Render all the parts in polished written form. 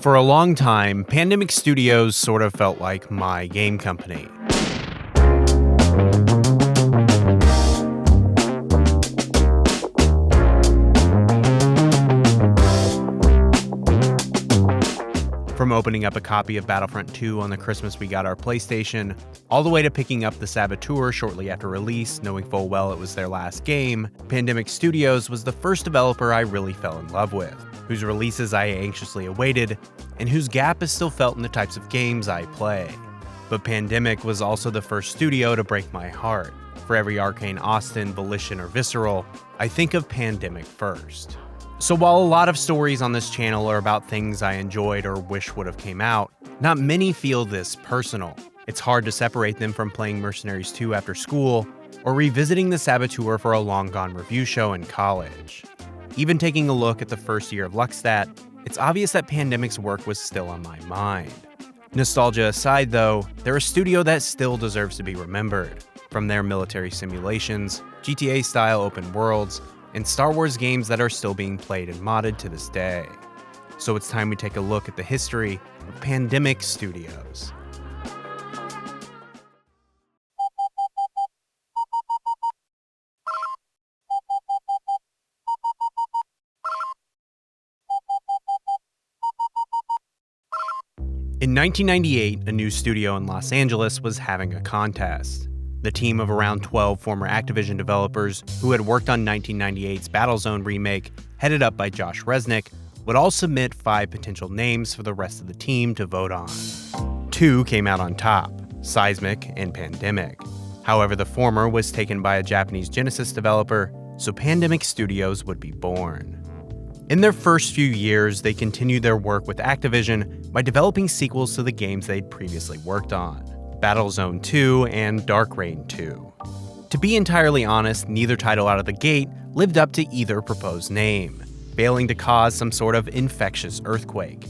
For a long time, Pandemic Studios sort of felt like my game company. From opening up a copy of Battlefront II on the Christmas we got our PlayStation, all the way to picking up the Saboteur shortly after release, knowing full well it was their last game, Pandemic Studios was the first developer I really fell in love with, whose releases I anxiously awaited, and whose gap is still felt in the types of games I play. But Pandemic was also the first studio to break my heart. For every Arcane Austin, Volition, or Visceral, I think of Pandemic first. So while a lot of stories on this channel are about things I enjoyed or wish would have came out, not many feel this personal. It's hard to separate them from playing Mercenaries 2 after school, or revisiting the Saboteur for a long-gone review show in college. Even taking a look at the first year of Luxstat, it's obvious that Pandemic's work was still on my mind. Nostalgia aside though, they're a studio that still deserves to be remembered. From their military simulations, GTA-style open worlds, and Star Wars games that are still being played and modded to this day. So it's time we take a look at the history of Pandemic Studios. In 1998, a new studio in Los Angeles was having a contest. The team of around 12 former Activision developers who had worked on 1998's Battlezone remake, headed up by Josh Resnick, would all submit 5 potential names for the rest of the team to vote on. 2 came out on top, Seismic and Pandemic. However, the former was taken by a Japanese Genesis developer, so Pandemic Studios would be born. In their first few years, they continued their work with Activision by developing sequels to the games they'd previously worked on, Battlezone 2 and Dark Reign 2. To be entirely honest, neither title out of the gate lived up to either proposed name, failing to cause some sort of infectious earthquake.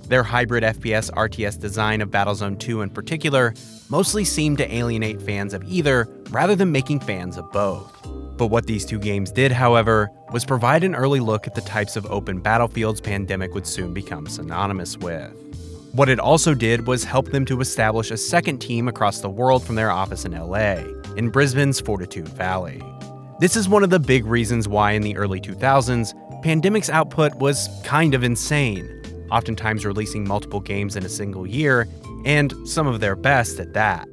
Their hybrid FPS RTS design of Battlezone 2 in particular mostly seemed to alienate fans of either rather than making fans of both. But what these two games did, however, was provide an early look at the types of open battlefields Pandemic would soon become synonymous with. What it also did was help them to establish a second team across the world from their office in LA, in Brisbane's Fortitude Valley. This is one of the big reasons why in the early 2000s, Pandemic's output was kind of insane, oftentimes releasing multiple games in a single year, and some of their best at that.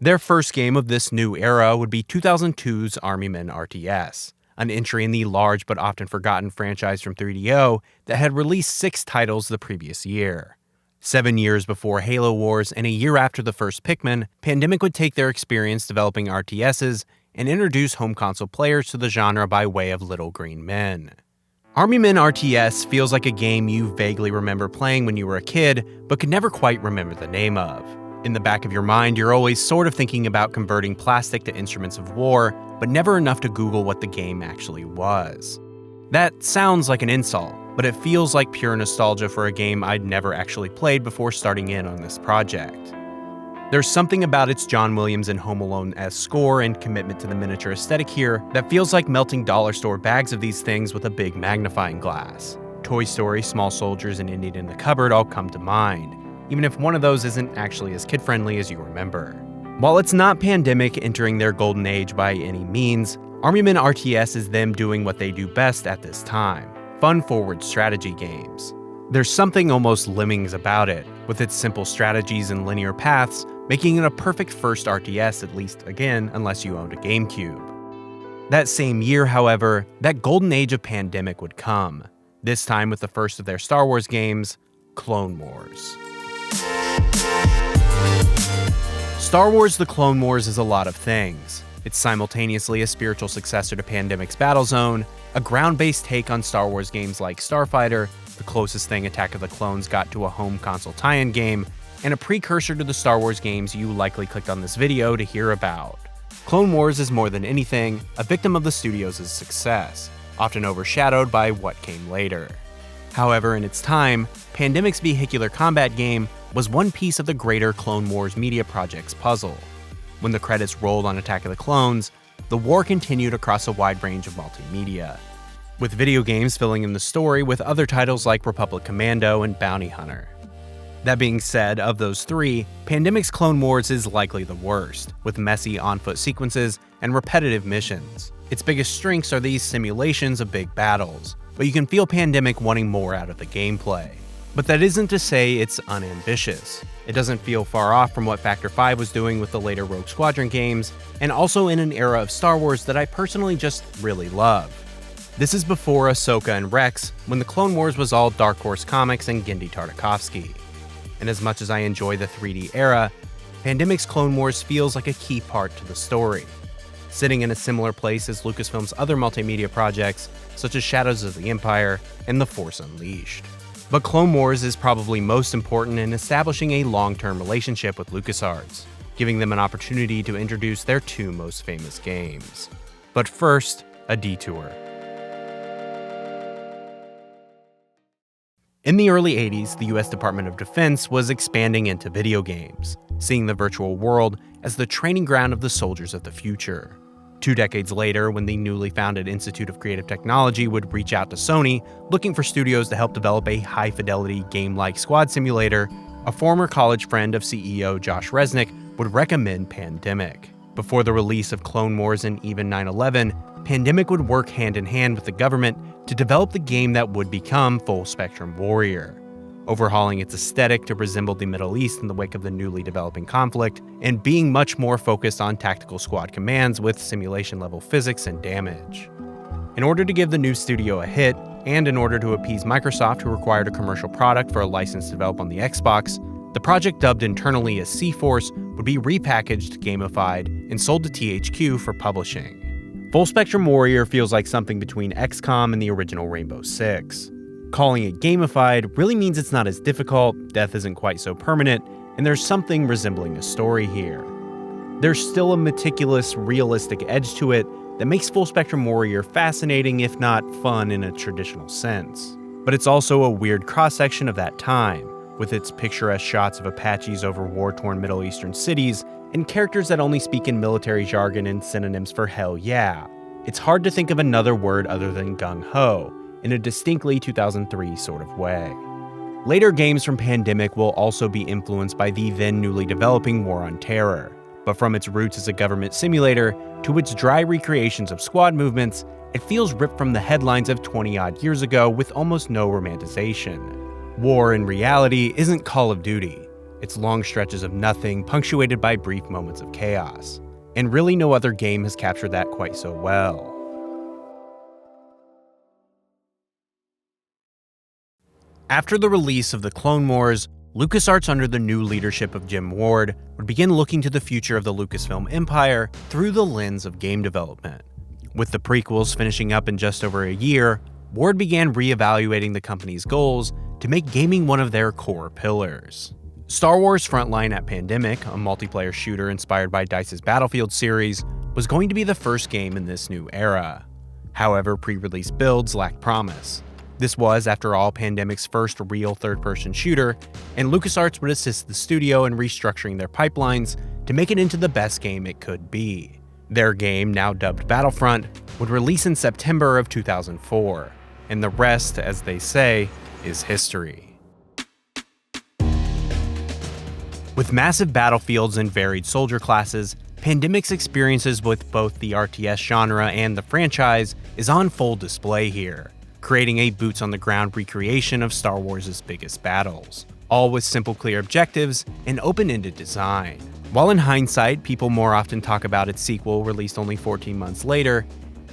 Their first game of this new era would be 2002's Men RTS, an entry in the large but often forgotten franchise from 3DO that had released 6 titles the previous year. 7 years before Halo Wars and a year after the first Pikmin, Pandemic would take their experience developing RTSs and introduce home console players to the genre by way of Little Green Men. Men RTS feels like a game you vaguely remember playing when you were a kid, but could never quite remember the name of. In the back of your mind, you're always sort of thinking about converting plastic to instruments of war, but never enough to Google what the game actually was. That sounds like an insult, but it feels like pure nostalgia for a game I'd never actually played before starting in on this project. There's something about its John Williams and Home Alone-esque score and commitment to the miniature aesthetic here that feels like melting dollar store bags of these things with a big magnifying glass. Toy Story, Small Soldiers, and Indian in the Cupboard all come to mind, even if one of those isn't actually as kid-friendly as you remember. While it's not Pandemic entering their golden age by any means, Men RTS is them doing what they do best at this time: fun-forward strategy games. There's something almost Lemmings about it, with its simple strategies and linear paths, making it a perfect first RTS, at least again, unless you owned a GameCube. That same year, however, that golden age of Pandemic would come, this time with the first of their Star Wars games, Clone Wars. Star Wars: The Clone Wars is a lot of things. It's simultaneously a spiritual successor to Pandemic's Battlezone, a ground-based take on Star Wars games like Starfighter, the closest thing Attack of the Clones got to a home console tie-in game, and a precursor to the Star Wars games you likely clicked on this video to hear about. Clone Wars is more than anything a victim of the studio's success, often overshadowed by what came later. However, in its time, Pandemic's vehicular combat game was one piece of the greater Clone Wars media project's puzzle. When the credits rolled on Attack of the Clones, the war continued across a wide range of multimedia. with video games filling in the story with other titles like Republic Commando and Bounty Hunter. That being said, of those three, Pandemic's Clone Wars is likely the worst, with messy on-foot sequences and repetitive missions. Its biggest strengths are these simulations of big battles, but you can feel Pandemic wanting more out of the gameplay. But that isn't to say it's unambitious. It doesn't feel far off from what Factor 5 was doing with the later Rogue Squadron games, and also in an era of Star Wars that I personally just really love. This is before Ahsoka and Rex, when the Clone Wars was all Dark Horse Comics and Genndy Tartakovsky. And as much as I enjoy the 3D era, Pandemic's Clone Wars feels like a key part to the story, sitting in a similar place as Lucasfilm's other multimedia projects, such as Shadows of the Empire and The Force Unleashed. But Clone Wars is probably most important in establishing a long-term relationship with LucasArts, giving them an opportunity to introduce their two most famous games. But first, a detour. In the early 80s, the US Department of Defense was expanding into video games, seeing the virtual world as the training ground of the soldiers of the future. 2 decades later, when the newly founded Institute of Creative Technology would reach out to Sony, looking for studios to help develop a high-fidelity game-like squad simulator, a former college friend of CEO Josh Resnick would recommend Pandemic. Before the release of Clone Wars and even 9/11, Pandemic would work hand-in-hand with the government to develop the game that would become Full Spectrum Warrior, overhauling its aesthetic to resemble the Middle East in the wake of the newly developing conflict, and being much more focused on tactical squad commands with simulation-level physics and damage. In order to give the new studio a hit, and in order to appease Microsoft, who required a commercial product for a license to develop on the Xbox, the project, dubbed internally as C-Force, would be repackaged, gamified, and sold to THQ for publishing. Full Spectrum Warrior feels like something between XCOM and the original Rainbow Six. Calling it gamified really means it's not as difficult, death isn't quite so permanent, and there's something resembling a story here. There's still a meticulous, realistic edge to it that makes Full Spectrum Warrior fascinating, if not fun in a traditional sense. But it's also a weird cross-section of that time, with its picturesque shots of Apaches over war-torn Middle Eastern cities, and characters that only speak in military jargon and synonyms for hell yeah. It's hard to think of another word other than gung-ho, in a distinctly 2003 sort of way. Later games from Pandemic will also be influenced by the then newly developing War on Terror, but from its roots as a government simulator to its dry recreations of squad movements, it feels ripped from the headlines of 20-odd years ago with almost no romanticization. War, in reality, isn't Call of Duty. It's long stretches of nothing, punctuated by brief moments of chaos. And really no other game has captured that quite so well. After the release of the Clone Wars, LucasArts, under the new leadership of Jim Ward, would begin looking to the future of the Lucasfilm empire through the lens of game development. With the prequels finishing up in just over a year, Ward began re-evaluating the company's goals to make gaming one of their core pillars. Star Wars Frontline at Pandemic, a multiplayer shooter inspired by DICE's Battlefield series, was going to be the first game in this new era. However, pre-release builds lacked promise. This was, after all, Pandemic's first real third-person shooter, and LucasArts would assist the studio in restructuring their pipelines to make it into the best game it could be. Their game, now dubbed Battlefront, would release in September of 2004, and the rest, as they say, is history. With massive battlefields and varied soldier classes, Pandemic's experiences with both the RTS genre and the franchise is on full display here, creating a boots-on-the-ground recreation of Star Wars' biggest battles, all with simple, clear objectives and open-ended design. While in hindsight, people more often talk about its sequel released only 14 months later,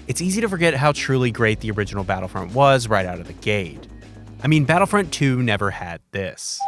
it's easy to forget how truly great the original Battlefront was right out of the gate. I mean, Battlefront II never had this.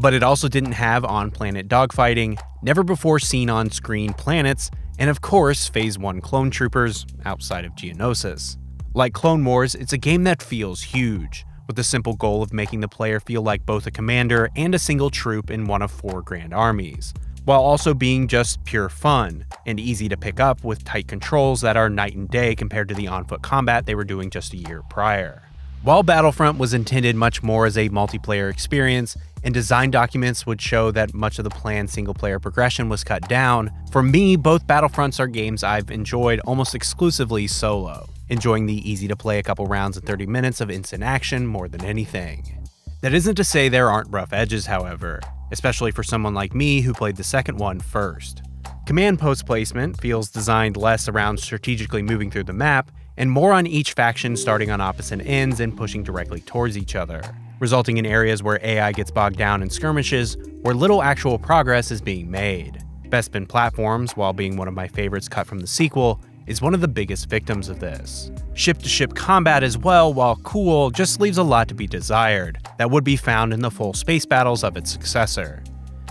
But it also didn't have on-planet dogfighting, never-before-seen on-screen planets, and of course, Phase 1 clone troopers outside of Geonosis. Like Clone Wars, it's a game that feels huge, with the simple goal of making the player feel like both a commander and a single troop in one of 4 grand armies, while also being just pure fun, and easy to pick up with tight controls that are night and day compared to the on-foot combat they were doing just a year prior. While Battlefront was intended much more as a multiplayer experience, and design documents would show that much of the planned single-player progression was cut down, for me, both Battlefronts are games I've enjoyed almost exclusively solo, enjoying the easy-to-play a couple rounds and 30 minutes of instant action more than anything. That isn't to say there aren't rough edges, however, especially for someone like me who played the second one first. Command post placement feels designed less around strategically moving through the map, and more on each faction starting on opposite ends and pushing directly towards each other, resulting in areas where AI gets bogged down in skirmishes where little actual progress is being made. Bespin Platforms, while being one of my favorites cut from the sequel, is one of the biggest victims of this. Ship-to-ship combat as well, while cool, just leaves a lot to be desired that would be found in the full space battles of its successor.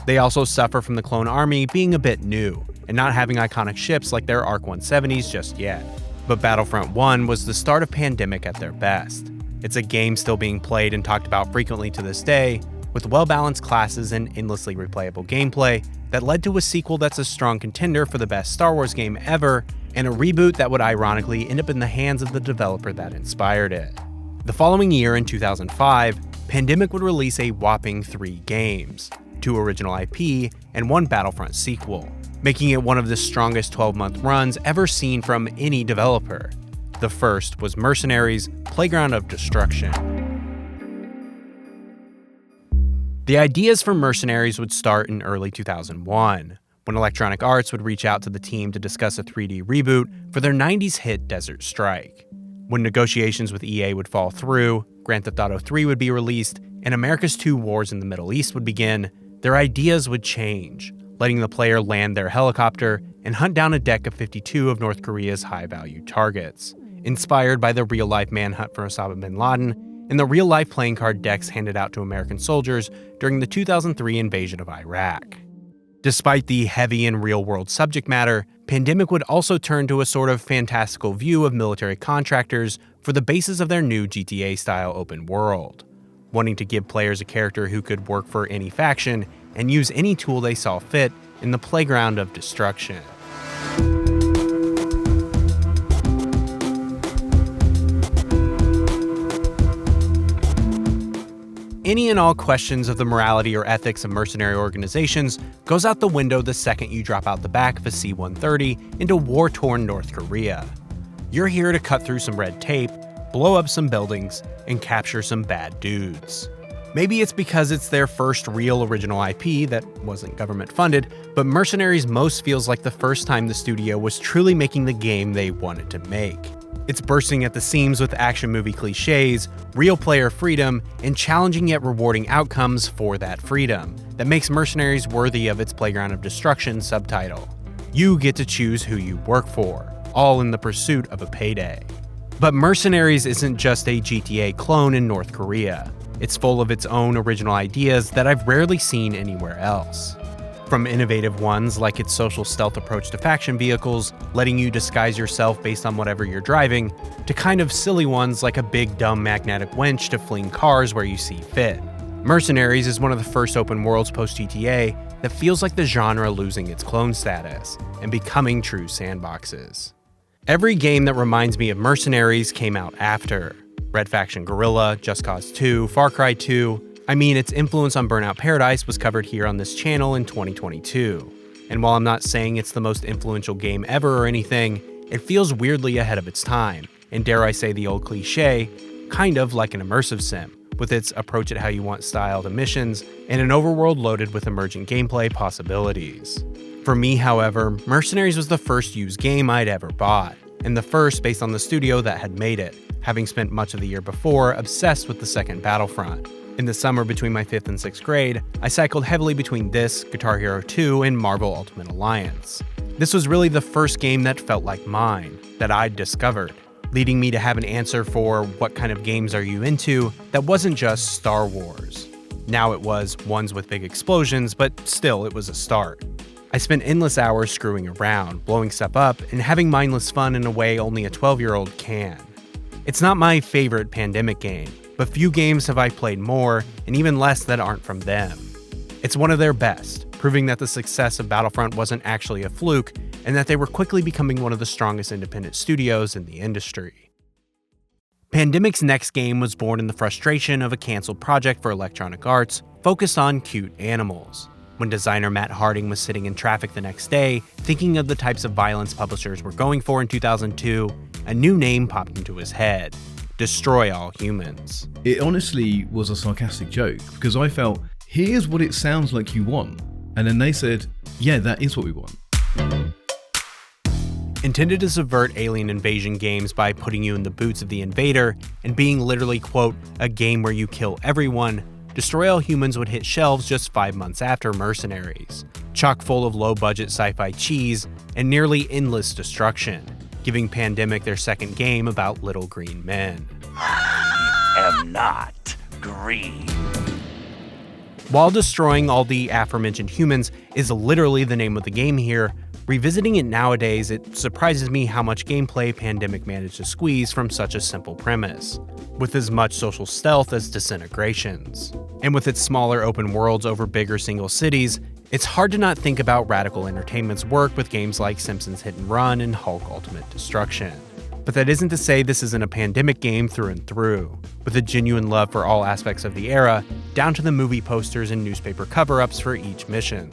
They also suffer from the clone army being a bit new, and not having iconic ships like their ARC 170s just yet. But Battlefront 1 was the start of Pandemic at their best. It's a game still being played and talked about frequently to this day, with well-balanced classes and endlessly replayable gameplay that led to a sequel that's a strong contender for the best Star Wars game ever, and a reboot that would ironically end up in the hands of the developer that inspired it. The following year, in 2005, Pandemic would release a whopping 3 games, 2 original IP, and 1 Battlefront sequel, making it one of the strongest 12-month runs ever seen from any developer. The first was Mercenaries: Playground of Destruction. The ideas for Mercenaries would start in early 2001, when Electronic Arts would reach out to the team to discuss a 3D reboot for their 90s hit Desert Strike. When negotiations with EA would fall through, Grand Theft Auto 3 would be released, and America's 2 wars in the Middle East would begin, their ideas would change, letting the player land their helicopter and hunt down a deck of 52 of North Korea's high-value targets, inspired by the real-life manhunt for Osama bin Laden and the real-life playing card decks handed out to American soldiers during the 2003 invasion of Iraq. Despite the heavy and real-world subject matter, Pandemic would also turn to a sort of fantastical view of military contractors for the basis of their new GTA-style open world, wanting to give players a character who could work for any faction and use any tool they saw fit in the playground of destruction. Any and all questions of the morality or ethics of mercenary organizations goes out the window the second you drop out the back of a C-130 into war-torn North Korea. You're here to cut through some red tape, blow up some buildings, and capture some bad dudes. Maybe it's because it's their first real original IP that wasn't government funded, but Mercenaries most feels like the first time the studio was truly making the game they wanted to make. It's bursting at the seams with action movie cliches, real player freedom, and challenging yet rewarding outcomes for that freedom that makes Mercenaries worthy of its Playground of Destruction subtitle. You get to choose who you work for, all in the pursuit of a payday. But Mercenaries isn't just a GTA clone in North Korea. It's full of its own original ideas that I've rarely seen anywhere else. From innovative ones like its social stealth approach to faction vehicles, letting you disguise yourself based on whatever you're driving, to kind of silly ones like a big dumb magnetic winch to fling cars where you see fit. Mercenaries is one of the first open worlds post-GTA that feels like the genre losing its clone status and becoming true sandboxes. Every game that reminds me of Mercenaries came out after. Red Faction Guerrilla, Just Cause 2, Far Cry 2. I mean, its influence on Burnout Paradise was covered here on this channel in 2022. And while I'm not saying it's the most influential game ever or anything, it feels weirdly ahead of its time, and dare I say the old cliche, kind of like an immersive sim, with its approach at how you want style to missions, and an overworld loaded with emergent gameplay possibilities. For me, however, Mercenaries was the first used game I'd ever bought, and the first based on the studio that had made it, having spent much of the year before obsessed with the second Battlefront. In the summer between my 5th and 6th grade, I cycled heavily between this, Guitar Hero 2, and Marvel Ultimate Alliance. This was really the first game that felt like mine, that I'd discovered, leading me to have an answer for what kind of games are you into that wasn't just Star Wars. Now it was ones with big explosions, but still it was a start. I spent endless hours screwing around, blowing stuff up, and having mindless fun in a way only a 12-year-old can. It's not my favorite Pandemic game, but few games have I played more, and even less that aren't from them. It's one of their best, proving that the success of Battlefront wasn't actually a fluke, and that they were quickly becoming one of the strongest independent studios in the industry. Pandemic's next game was born in the frustration of a canceled project for Electronic Arts focused on cute animals. When designer Matt Harding was sitting in traffic the next day, thinking of the types of violence publishers were going for in 2002, a new name popped into his head: Destroy All Humans. It honestly was a sarcastic joke, because I felt, here's what it sounds like you want. And then they said, yeah, that is what we want. Intended to subvert alien invasion games by putting you in the boots of the invader and being literally, quote, a game where you kill everyone, Destroy All Humans would hit shelves just 5 months after Mercenaries, chock full of low-budget sci-fi cheese and nearly endless destruction, giving Pandemic their second game about little green men. I am not green. While Destroying All the Aforementioned Humans is literally the name of the game here, revisiting it nowadays, it surprises me how much gameplay Pandemic managed to squeeze from such a simple premise, with as much social stealth as Disintegrations. And with its smaller open worlds over bigger single cities, it's hard to not think about Radical Entertainment's work with games like Simpsons Hit and Run and Hulk Ultimate Destruction. But that isn't to say this isn't a Pandemic game through and through, with a genuine love for all aspects of the era, down to the movie posters and newspaper cover-ups for each mission,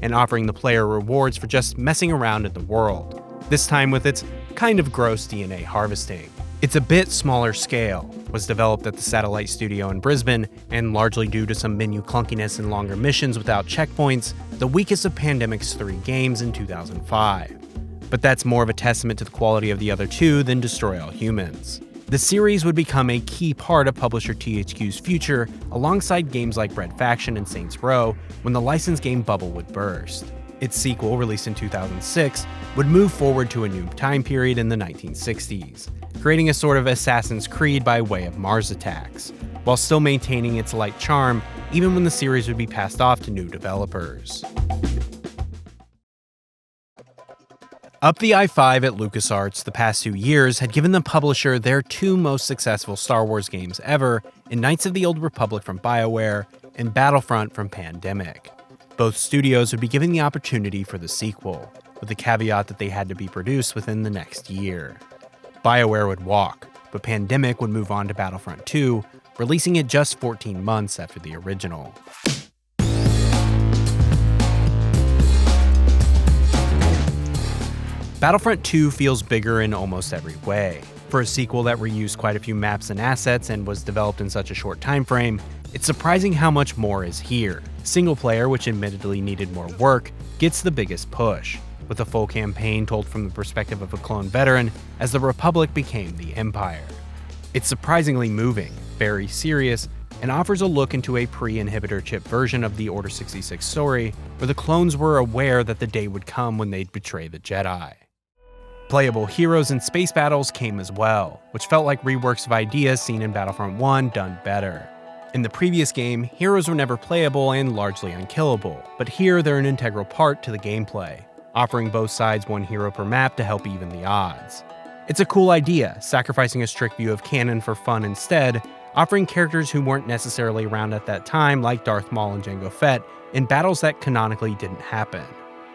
and offering the player rewards for just messing around in the world, this time with its kind of gross DNA harvesting. It's a bit smaller scale, was developed at the Satellite Studio in Brisbane, and largely due to some menu clunkiness and longer missions without checkpoints, the weakest of Pandemic's 3 games in 2005. But that's more of a testament to the quality of the other 2 than Destroy All Humans. The series would become a key part of publisher THQ's future, alongside games like Red Faction and Saints Row, when the licensed game bubble would burst. Its sequel, released in 2006, would move forward to a new time period in the 1960s, creating a sort of Assassin's Creed by way of Mars attacks, while still maintaining its light charm even when the series would be passed off to new developers. Up the I-5 at LucasArts the past 2 years had given the publisher their 2 most successful Star Wars games ever in Knights of the Old Republic from Bioware and Battlefront from Pandemic. Both studios would be given the opportunity for the sequel, with the caveat that they had to be produced within the next year. Bioware would walk, but Pandemic would move on to Battlefront II, releasing it just 14 months after the original. Battlefront II feels bigger in almost every way. For a sequel that reused quite a few maps and assets and was developed in such a short time frame, it's surprising how much more is here. Single player, which admittedly needed more work, gets the biggest push, with a full campaign told from the perspective of a clone veteran as the Republic became the Empire. It's surprisingly moving, very serious, and offers a look into a pre-inhibitor chip version of the Order 66 story, where the clones were aware that the day would come when they'd betray the Jedi. Playable heroes and space battles came as well, which felt like reworks of ideas seen in Battlefront 1 done better. In the previous game, heroes were never playable and largely unkillable, but here they're an integral part to the gameplay, offering both sides 1 hero per map to help even the odds. It's a cool idea, sacrificing a strict view of canon for fun instead, offering characters who weren't necessarily around at that time like Darth Maul and Jango Fett in battles that canonically didn't happen.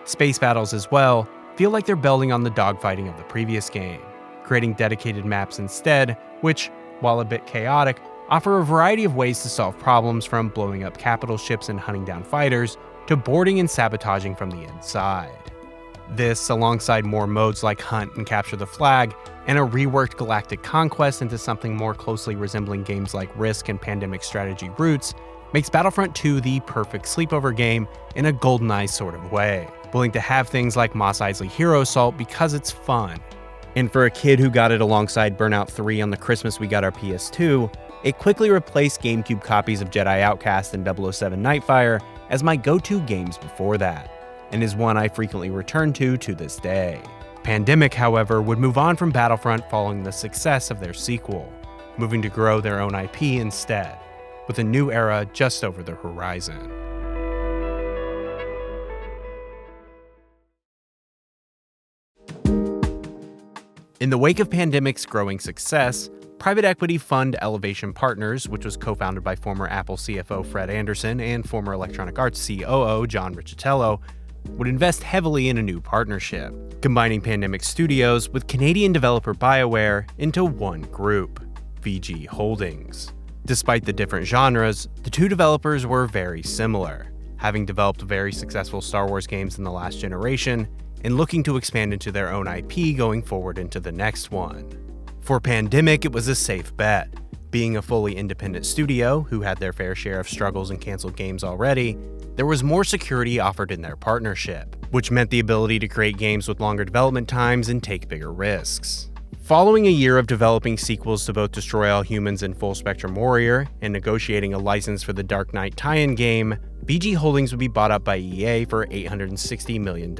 Space battles as well feel like they're building on the dogfighting of the previous game, creating dedicated maps instead, which, while a bit chaotic, offer a variety of ways to solve problems, from blowing up capital ships and hunting down fighters, to boarding and sabotaging from the inside. This, alongside more modes like Hunt and Capture the Flag, and a reworked galactic conquest into something more closely resembling games like Risk and Pandemic strategy roots, makes Battlefront 2 the perfect sleepover game in a GoldenEye sort of way, willing to have things like Mos Eisley Hero Assault because it's fun. And for a kid who got it alongside Burnout 3 on the Christmas we got our PS2, it quickly replaced GameCube copies of Jedi Outcast and 007 Nightfire as my go-to games before that, and is one I frequently return to this day. Pandemic, however, would move on from Battlefront following the success of their sequel, moving to grow their own IP instead, with a new era just over the horizon. In the wake of Pandemic's growing success, private equity fund Elevation Partners, which was co-founded by former Apple CFO Fred Anderson and former Electronic Arts COO John Riccitello, would invest heavily in a new partnership, combining Pandemic Studios with Canadian developer Bioware into one group. VGHoldings. Despite the different genres, the two developers were very similar, having developed very successful Star Wars games in the last generation and looking to expand into their own IP going forward into the next one. For Pandemic, it was a safe bet. Being a fully independent studio who had their fair share of struggles and canceled games already, there was more security offered in their partnership, which meant the ability to create games with longer development times and take bigger risks. Following a year of developing sequels to both Destroy All Humans and Full Spectrum Warrior, and negotiating a license for the Dark Knight tie-in game, VGHoldings would be bought up by EA for $860 million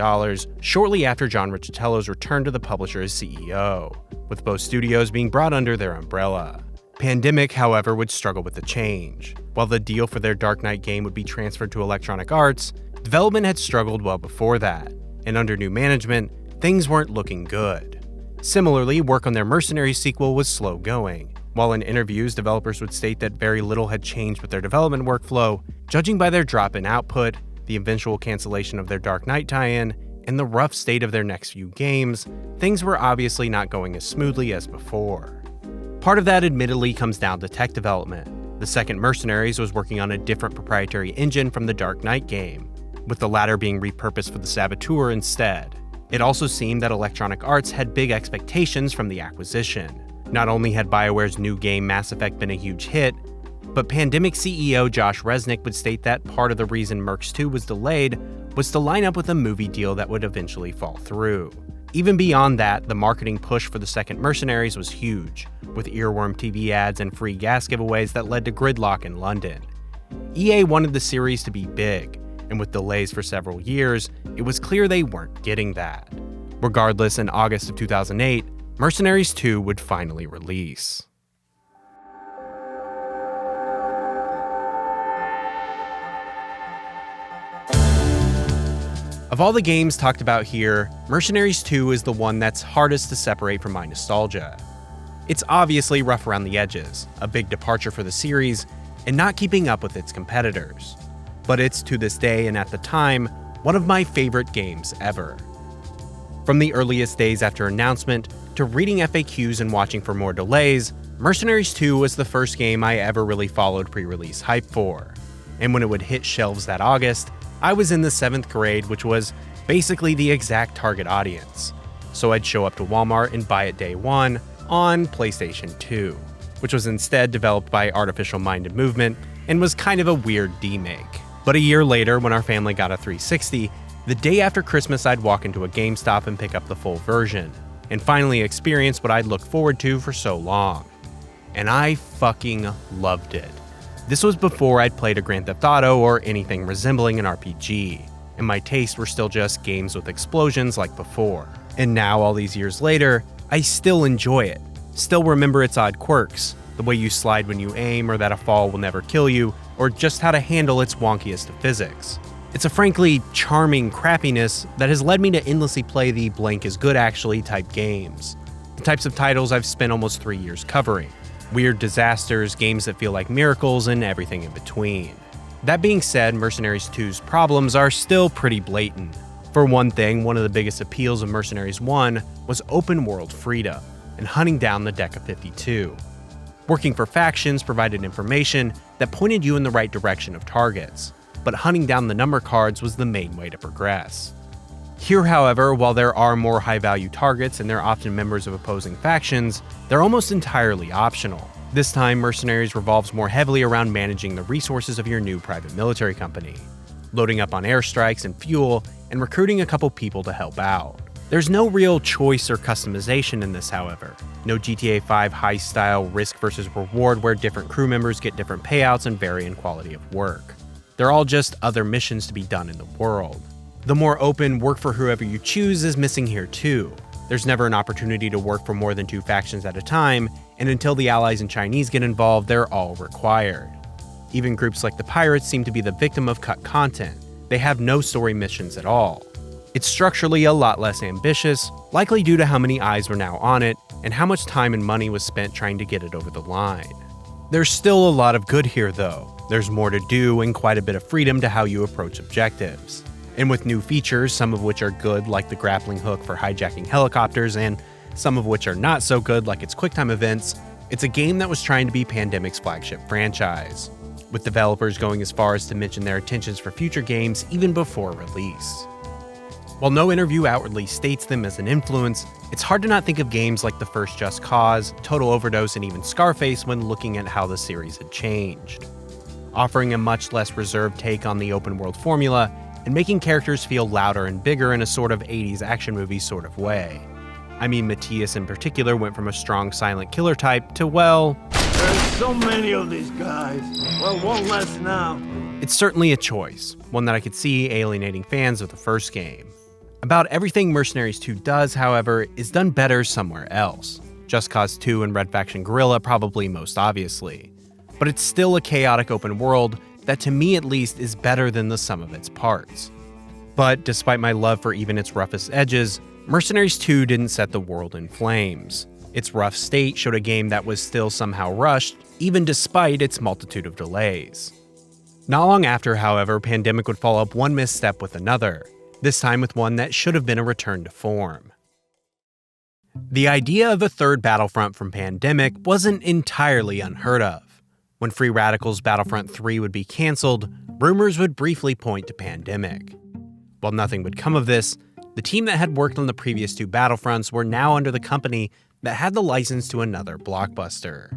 shortly after John Riccitello's return to the publisher as CEO, with both studios being brought under their umbrella. Pandemic, however, would struggle with the change. While the deal for their Dark Knight game would be transferred to Electronic Arts, development had struggled well before that, and under new management, things weren't looking good. Similarly, work on their Mercenaries sequel was slow going. While in interviews, developers would state that very little had changed with their development workflow, judging by their drop in output, the eventual cancellation of their Dark Knight tie-in, and the rough state of their next few games, things were obviously not going as smoothly as before. Part of that admittedly comes down to tech development. The second Mercenaries was working on a different proprietary engine from the Dark Knight game, with the latter being repurposed for the Saboteur instead. It also seemed that Electronic Arts had big expectations from the acquisition. Not only had BioWare's new game Mass Effect been a huge hit, but Pandemic CEO Josh Resnick would state that part of the reason Mercs 2 was delayed was to line up with a movie deal that would eventually fall through. Even beyond that, the marketing push for the second Mercenaries was huge, with earworm TV ads and free gas giveaways that led to gridlock in London. EA wanted the series to be big, and with delays for several years, it was clear they weren't getting that. Regardless, in August of 2008, Mercenaries 2 would finally release. Of all the games talked about here, Mercenaries 2 is the one that's hardest to separate from my nostalgia. It's obviously rough around the edges, a big departure for the series, and not keeping up with its competitors. But it's, to this day and at the time, one of my favorite games ever. From the earliest days after announcement, to reading FAQs and watching for more delays, Mercenaries 2 was the first game I ever really followed pre-release hype for. And when it would hit shelves that August, I was in the 7th grade, which was basically the exact target audience. So I'd show up to Walmart and buy it day one on PlayStation 2, which was instead developed by Artificial Mind and Movement and was kind of a weird demake. But a year later, when our family got a 360, the day after Christmas I'd walk into a GameStop and pick up the full version, and finally experience what I'd looked forward to for so long. And I fucking loved it. This was before I'd played a Grand Theft Auto or anything resembling an RPG, and my tastes were still just games with explosions like before. And now, all these years later, I still enjoy it, still remember its odd quirks, the way you slide when you aim or that a fall will never kill you, or just how to handle its wonkiest of physics. It's a frankly charming crappiness that has led me to endlessly play the blank is good actually type games. The types of titles I've spent almost 3 years covering. Weird disasters, games that feel like miracles, and everything in between. That being said, Mercenaries 2's problems are still pretty blatant. For one thing, one of the biggest appeals of Mercenaries 1 was open world freedom, and hunting down the deck of 52. Working for factions provided information that pointed you in the right direction of targets, but hunting down the number cards was the main way to progress. Here, however, while there are more high-value targets and they're often members of opposing factions, they're almost entirely optional. This time, Mercenaries revolves more heavily around managing the resources of your new private military company, loading up on airstrikes and fuel, and recruiting a couple people to help out. There's no real choice or customization in this, however. No GTA 5 high-style risk versus reward where different crew members get different payouts and vary in quality of work. They're all just other missions to be done in the world. The more open work for whoever you choose is missing here too. There's never an opportunity to work for more than 2 factions at a time, and until the Allies and Chinese get involved, they're all required. Even groups like the Pirates seem to be the victim of cut content. They have no story missions at all. It's structurally a lot less ambitious, likely due to how many eyes were now on it, and how much time and money was spent trying to get it over the line. There's still a lot of good here though. There's more to do and quite a bit of freedom to how you approach objectives. And with new features, some of which are good like the grappling hook for hijacking helicopters, and some of which are not so good like its QuickTime events, It's a game that was trying to be Pandemic's flagship franchise, with developers going as far as to mention their intentions for future games even before release. While no interview outwardly states them as an influence, it's hard to not think of games like the first Just Cause, Total Overdose, and even Scarface when looking at how the series had changed. Offering a much less reserved take on the open world formula, and making characters feel louder and bigger in a sort of 80s action movie sort of way. I mean, Matthias in particular went from a strong silent killer type to, well... There's so many of these guys. Well, one less now. It's certainly a choice, one that I could see alienating fans of the first game. About everything Mercenaries 2 does, however, is done better somewhere else. Just Cause 2 and Red Faction Guerrilla probably most obviously. But it's still a chaotic open world that, to me at least, is better than the sum of its parts. But despite my love for even its roughest edges, Mercenaries 2 didn't set the world in flames. Its rough state showed a game that was still somehow rushed, even despite its multitude of delays. Not long after, however, Pandemic would follow up one misstep with another, this time with one that should have been a return to form. The idea of a third Battlefront from Pandemic wasn't entirely unheard of. When Free Radical's Battlefront II would be cancelled, rumors would briefly point to Pandemic. While nothing would come of this, the team that had worked on the previous two Battlefronts were now under the company that had the license to another blockbuster.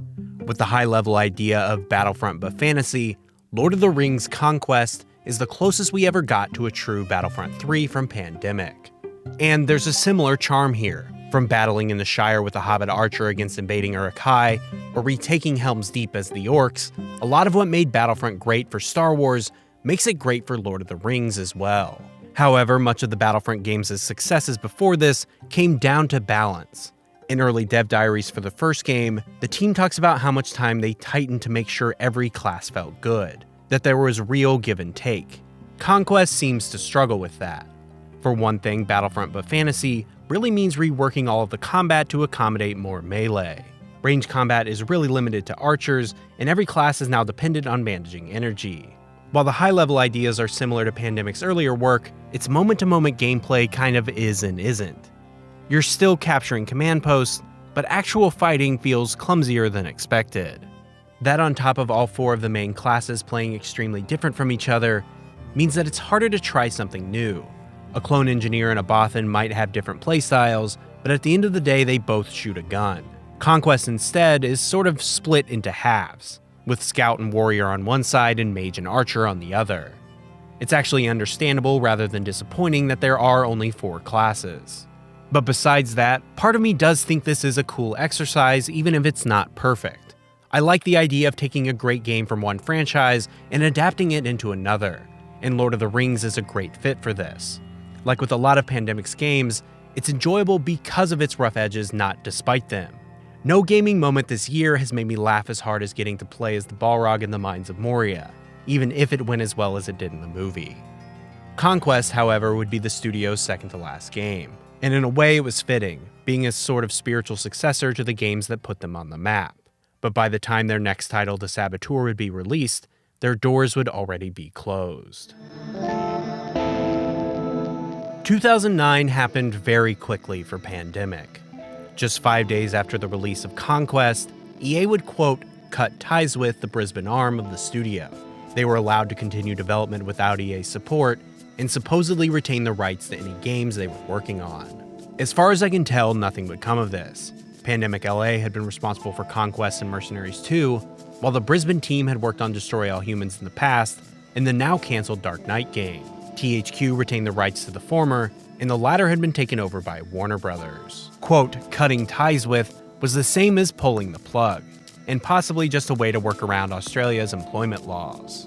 With the high-level idea of Battlefront but fantasy, Lord of the Rings Conquest is the closest we ever got to a true Battlefront 3 from Pandemic. And there's a similar charm here, from battling in the Shire with a Hobbit archer against invading Uruk-hai, or retaking Helm's Deep as the Orcs. A lot of what made Battlefront great for Star Wars makes it great for Lord of the Rings as well. However, much of the Battlefront games' successes before this came down to balance. In early dev diaries for the first game, the team talks about how much time they tightened to make sure every class felt good, that there was real give and take. Conquest seems to struggle with that. For one thing, Battlefront but fantasy really means reworking all of the combat to accommodate more melee. Range combat is really limited to archers, and every class is now dependent on managing energy. While the high-level ideas are similar to Pandemic's earlier work, its moment-to-moment gameplay kind of is and isn't. You're still capturing command posts, but actual fighting feels clumsier than expected. That, on top of all four of the main classes playing extremely different from each other, means that it's harder to try something new. A clone engineer and a Bothan might have different playstyles, but at the end of the day they both shoot a gun. Conquest instead is sort of split into halves, with Scout and Warrior on one side and Mage and Archer on the other. It's actually understandable rather than disappointing that there are only 4 classes. But besides that, part of me does think this is a cool exercise even if it's not perfect. I like the idea of taking a great game from one franchise and adapting it into another, and Lord of the Rings is a great fit for this. Like with a lot of Pandemic's games, it's enjoyable because of its rough edges, not despite them. No gaming moment this year has made me laugh as hard as getting to play as the Balrog in the Mines of Moria, even if it went as well as it did in the movie. Conquest, however, would be the studio's second to last game, and in a way it was fitting, being a sort of spiritual successor to the games that put them on the map. But by the time their next title, The Saboteur, would be released, their doors would already be closed. 2009 happened very quickly for Pandemic. Just 5 days after the release of Conquest, EA would, quote, cut ties with the Brisbane arm of the studio. They were allowed to continue development without EA's support, and supposedly retain the rights to any games they were working on. As far as I can tell, nothing would come of this. Pandemic LA had been responsible for Conquest and Mercenaries 2, while the Brisbane team had worked on Destroy All Humans in the past, and the now cancelled Dark Knight game. THQ retained the rights to the former, and the latter had been taken over by Warner Brothers. Quote, cutting ties with was the same as pulling the plug, and possibly just a way to work around Australia's employment laws.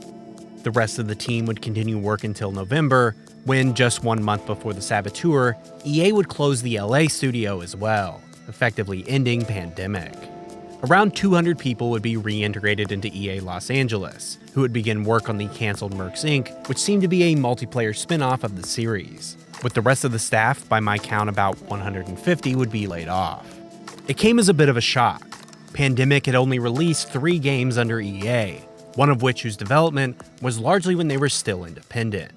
The rest of the team would continue work until November, when, just 1 month before the Saboteur, EA would close the LA studio as well, effectively ending Pandemic. Around 200 people would be reintegrated into EA Los Angeles, who would begin work on the cancelled Mercs Inc., which seemed to be a multiplayer spin-off of the series. With the rest of the staff, by my count about 150, would be laid off. It came as a bit of a shock. Pandemic had only released 3 games under EA, one of which whose development was largely when they were still independent.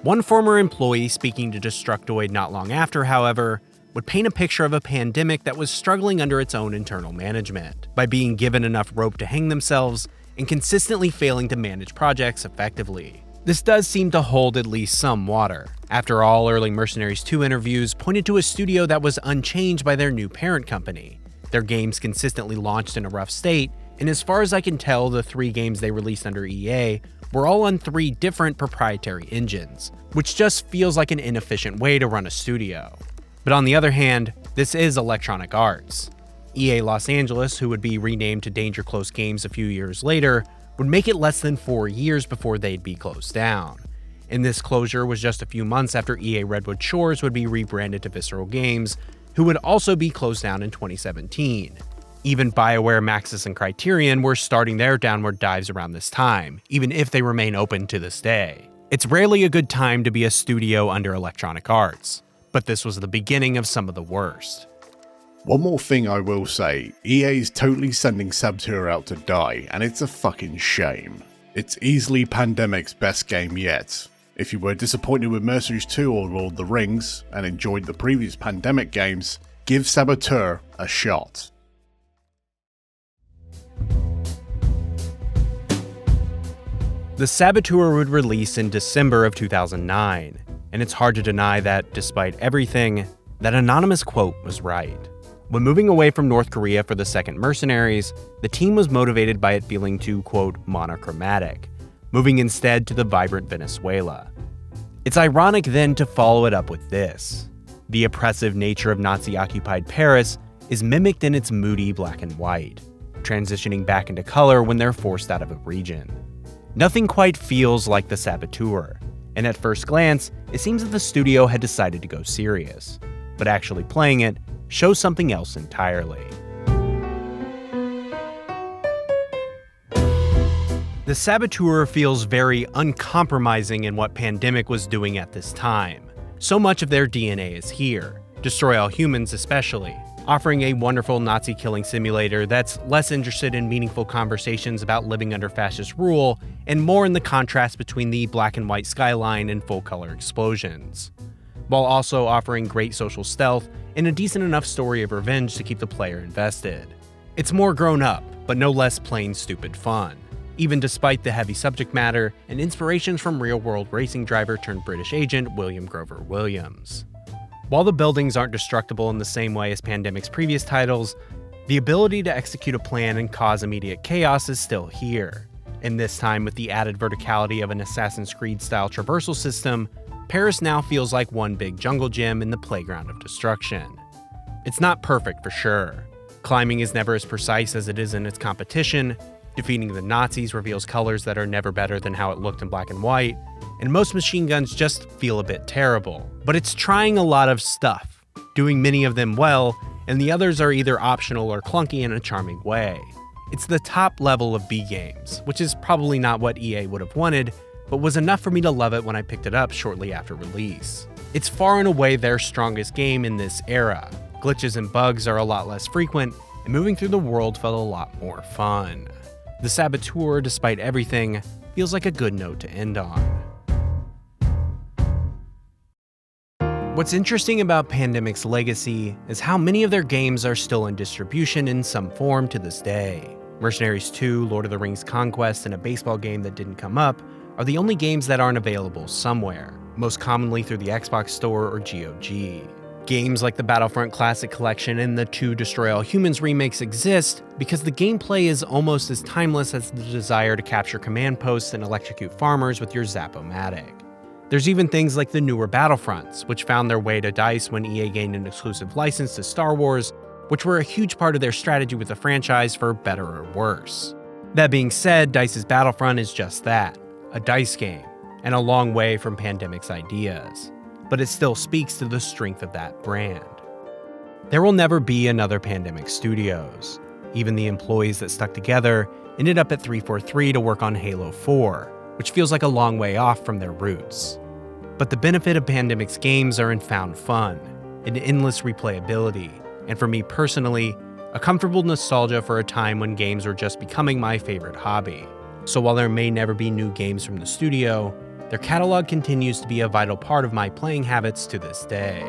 One former employee speaking to Destructoid not long after, however, would paint a picture of a pandemic that was struggling under its own internal management, by being given enough rope to hang themselves and consistently failing to manage projects effectively. This does seem to hold at least some water. After all, early Mercenaries 2 interviews pointed to a studio that was unchanged by their new parent company. Their games consistently launched in a rough state, and as far as I can tell, the 3 games they released under EA were all on 3 different proprietary engines, which just feels like an inefficient way to run a studio. But on the other hand, this is Electronic Arts. EA Los Angeles, who would be renamed to Danger Close Games a few years later, would make it less than 4 years before they'd be closed down. And this closure was just a few months after EA Redwood Shores would be rebranded to Visceral Games, who would also be closed down in 2017. Even Bioware, Maxis, and Criterion were starting their downward dives around this time, even if they remain open to this day. It's rarely a good time to be a studio under Electronic Arts, but this was the beginning of some of the worst. One more thing I will say, EA is totally sending Saboteur out to die, and it's a fucking shame. It's easily Pandemic's best game yet. If you were disappointed with Mercenaries 2 or Lord of the Rings, and enjoyed the previous Pandemic games, give Saboteur a shot. The Saboteur would release in December of 2009, and it's hard to deny that, despite everything, that anonymous quote was right. When moving away from North Korea for the second Mercenaries, the team was motivated by it feeling too, quote, monochromatic, moving instead to the vibrant Venezuela. It's ironic then to follow it up with this. The oppressive nature of Nazi-occupied Paris is mimicked in its moody black and white, transitioning back into color when they're forced out of a region. Nothing quite feels like the Saboteur, and at first glance, it seems that the studio had decided to go serious, but actually playing it shows something else entirely. The Saboteur feels very uncompromising in what Pandemic was doing at this time. So much of their DNA is here, destroy all humans especially, offering a wonderful Nazi killing simulator that's less interested in meaningful conversations about living under fascist rule and more in the contrast between the black and white skyline and full-color explosions, while also offering great social stealth and a decent enough story of revenge to keep the player invested. It's more grown up, but no less plain stupid fun, even despite the heavy subject matter and inspirations from real-world racing driver turned British agent William Grover Williams. While the buildings aren't destructible in the same way as Pandemic's previous titles, the ability to execute a plan and cause immediate chaos is still here, and this time with the added verticality of an Assassin's Creed-style traversal system, Paris now feels like one big jungle gym in the playground of destruction. It's not perfect for sure. Climbing is never as precise as it is in its competition, defeating the Nazis reveals colors that are never better than how it looked in black and white, and most machine guns just feel a bit terrible. But it's trying a lot of stuff, doing many of them well, and the others are either optional or clunky in a charming way. It's the top level of B games, which is probably not what EA would have wanted, but was enough for me to love it when I picked it up shortly after release. It's far and away their strongest game in this era. Glitches and bugs are a lot less frequent, and moving through the world felt a lot more fun. The Saboteur, despite everything, feels like a good note to end on. What's interesting about Pandemic's legacy is how many of their games are still in distribution in some form to this day. Mercenaries 2, Lord of the Rings Conquest, and a baseball game that didn't come up are the only games that aren't available somewhere, most commonly through the Xbox Store or GOG. Games like the Battlefront Classic Collection and the 2 Destroy All Humans remakes exist because the gameplay is almost as timeless as the desire to capture command posts and electrocute farmers with your Zap-O-Matic. There's even things like the newer Battlefronts, which found their way to DICE when EA gained an exclusive license to Star Wars, which were a huge part of their strategy with the franchise for better or worse. That being said, DICE's Battlefront is just that, a DICE game, and a long way from Pandemic's ideas. But it still speaks to the strength of that brand. There will never be another Pandemic Studios. Even the employees that stuck together ended up at 343 to work on Halo 4, which feels like a long way off from their roots. But the benefit of Pandemic's games are in found fun, and endless replayability, and for me personally, a comfortable nostalgia for a time when games were just becoming my favorite hobby. So while there may never be new games from the studio, their catalog continues to be a vital part of my playing habits to this day.